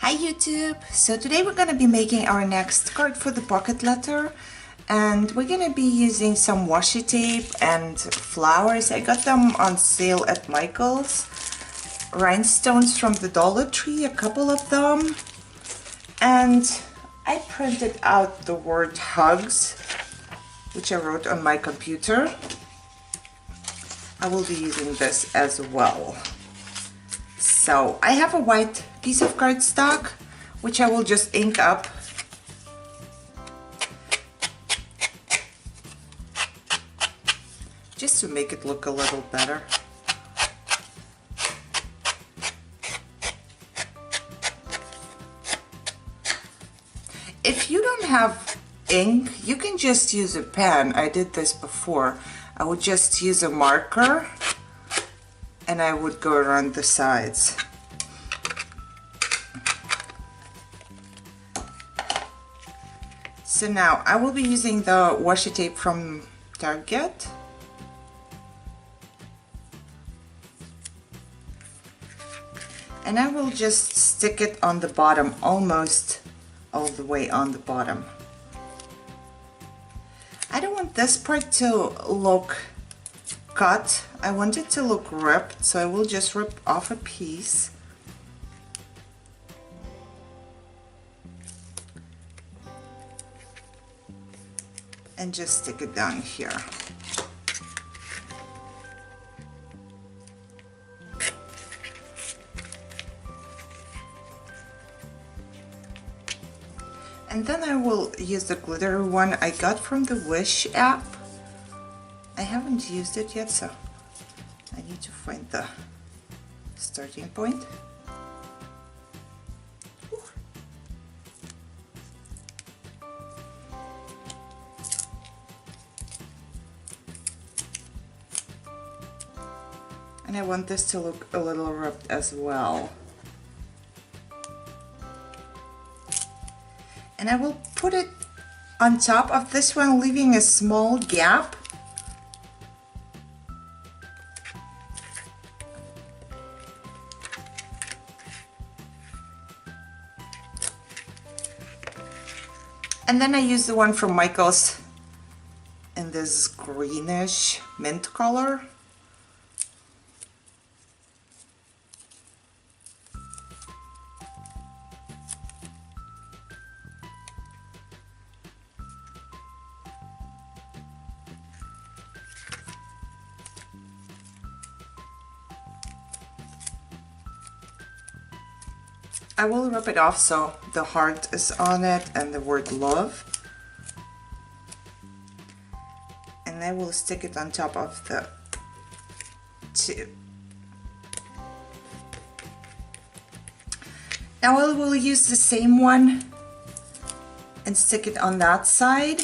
Hi YouTube! So today we're going to be making our next card for the pocket letter, and we're going to be using some washi tape and flowers. I got them on sale at Michael's. Rhinestones from the Dollar Tree, a couple of them. And I printed out the word hugs, which I wrote on my computer. I will be using this as well. So I have a white piece of cardstock, which I will just ink up. Just to make it look a little better. If you don't have ink, you can just use a pen. I did this before. I would just use a marker and I would go around the sides. So now I will be using the washi tape from Target. And I will just stick it on the bottom, almost all the way on the bottom. I don't want this part to look cut. I want it to look ripped, so I will just rip off a piece. And just stick it down here. And then I will use the glitter one I got from the Wish app. I haven't used it yet, so I need to find the starting point. And I want this to look a little ripped as well. And I will put it on top of this one, leaving a small gap. And then I use the one from Michael's in this greenish mint color. I will rip it off so the heart is on it and the word love. And I will stick it on top of the tube. Now I will use the same one and stick it on that side.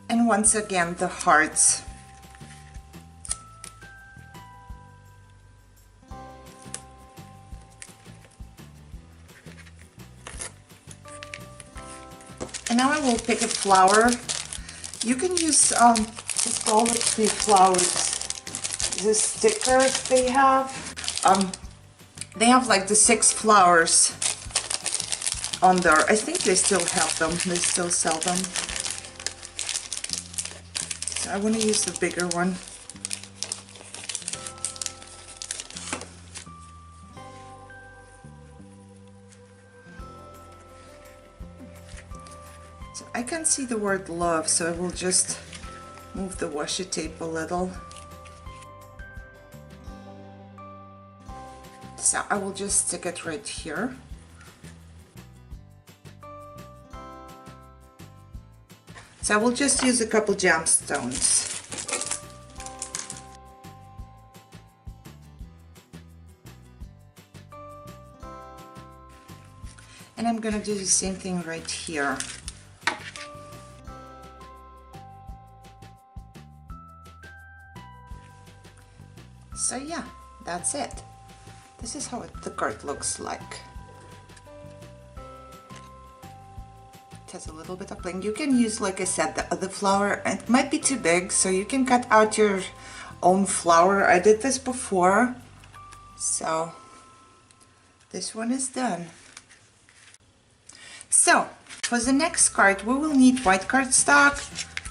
And once again, the hearts. And now I will pick a flower. You can use the Dollar Tree flowers, the stickers they have. They have like the 6 flowers on there. I think they still have them. They still sell them. I want to use the bigger one. So I can see the word love, so I will just move the washi tape a little. So I will just stick it right here. So I will just use a couple gemstones. And I'm going to do the same thing right here. So yeah, that's it. This is how the card looks like. It has a little bit of bling. You can use, like I said, the other flower. It might be too big, so you can cut out your own flower. I did this before, so this one is done. So for the next card, we will need white cardstock,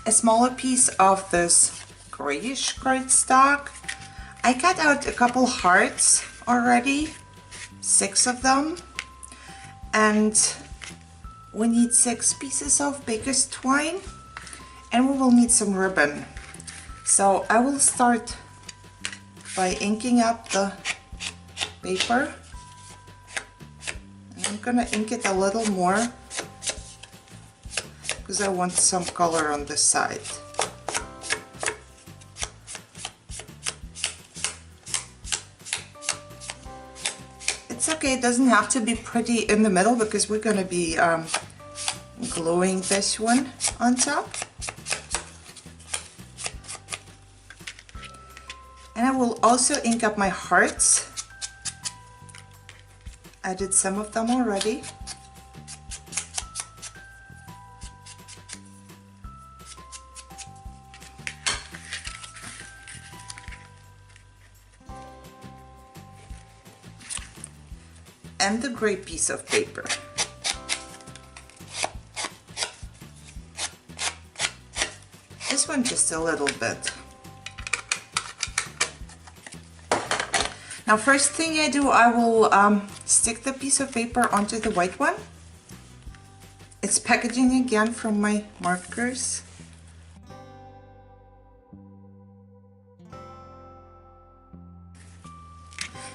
a smaller piece of this grayish cardstock. I cut out a couple hearts already, 6 of them, and we need 6 pieces of baker's twine, and we will need some ribbon. So I will start by inking up the paper, and I'm gonna ink it a little more because I want some color on this side. It's okay, it doesn't have to be pretty in the middle because we're going to be gluing this one on top. And I will also ink up my hearts. I did some of them already. And the gray piece of paper. This one just a little bit. Now first thing I do, I will stick the piece of paper onto the white one. It's packaging again from my markers.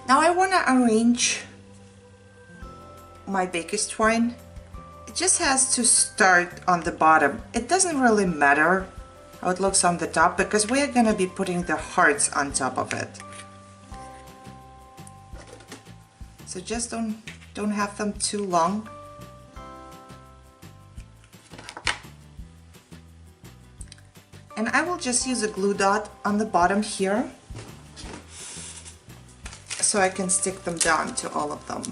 Now I want to arrange my baker's twine. It just has to start on the bottom. It doesn't really matter how it looks on the top because we're going to be putting the hearts on top of it. So just don't have them too long. And I will just use a glue dot on the bottom here so I can stick them down to all of them.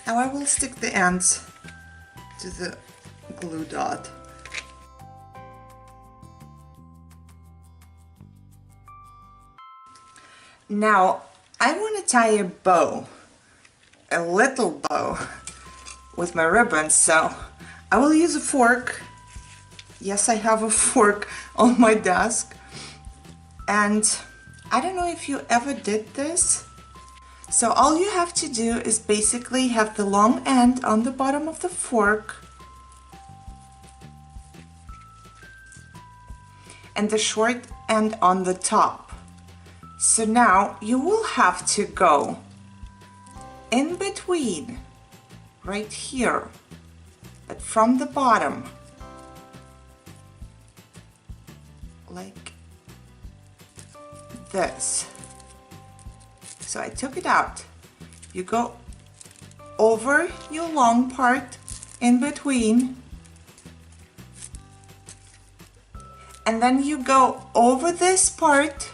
Now I will stick the ends to the glue dot. Now I want to tie a bow, a little bow, with my ribbon, so I will use a fork. Yes, I have a fork on my desk, and I don't know if you ever did this. So all you have to do is basically have the long end on the bottom of the fork and the short end on the top. So now you will have to go in between, right here, but from the bottom, like this. So I took it out. You go over your long part in between, and then you go over this part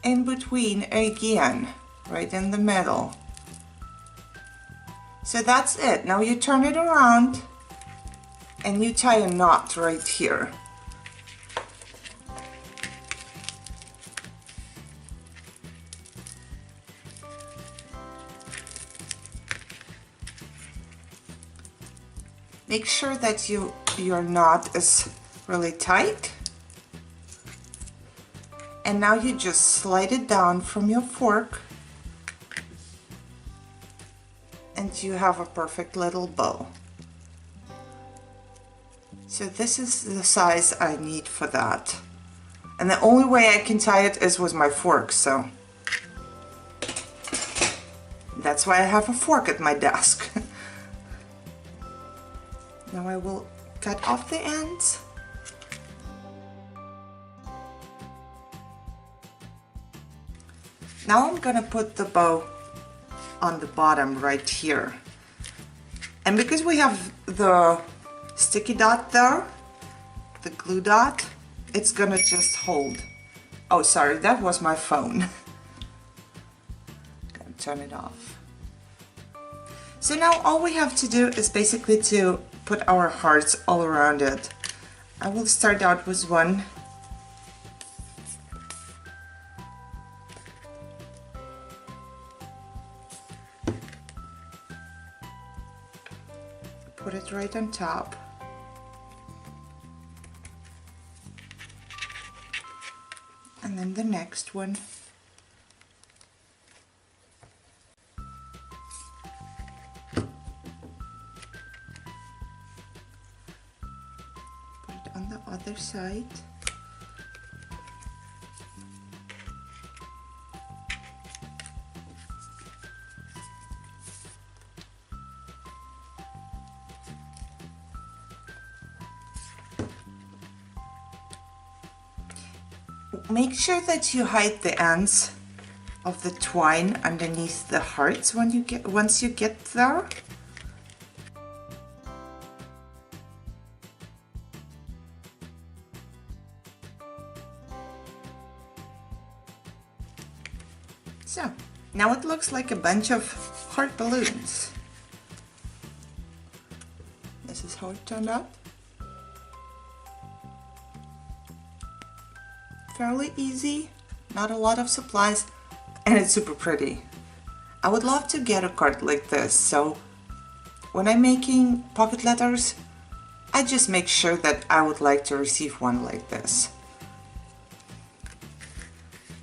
in between again, right in the middle. So that's it. Now you turn it around and you tie a knot right here. Make sure that your knot is really tight. And now you just slide it down from your fork and you have a perfect little bow. So this is the size I need for that. And the only way I can tie it is with my fork, so that's why I have a fork at my desk. Now I will cut off the ends. Now I'm gonna put the bow on the bottom right here. And because we have the sticky dot there, the glue dot, it's gonna just hold. Oh, sorry, that was my phone. Gonna turn it off. So now all we have to do is basically to put our hearts all around it. I will start out with one. Put it right on top. And then the next one. Put it on the other side. Make sure that you hide the ends of the twine underneath the hearts once you get there. So, now it looks like a bunch of heart balloons. This is how it turned out. Fairly easy, not a lot of supplies, and it's super pretty. I would love to get a card like this, so when I'm making pocket letters, I just make sure that I would like to receive one like this.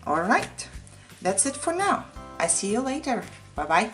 Alright, that's it for now. I see you later. Bye bye.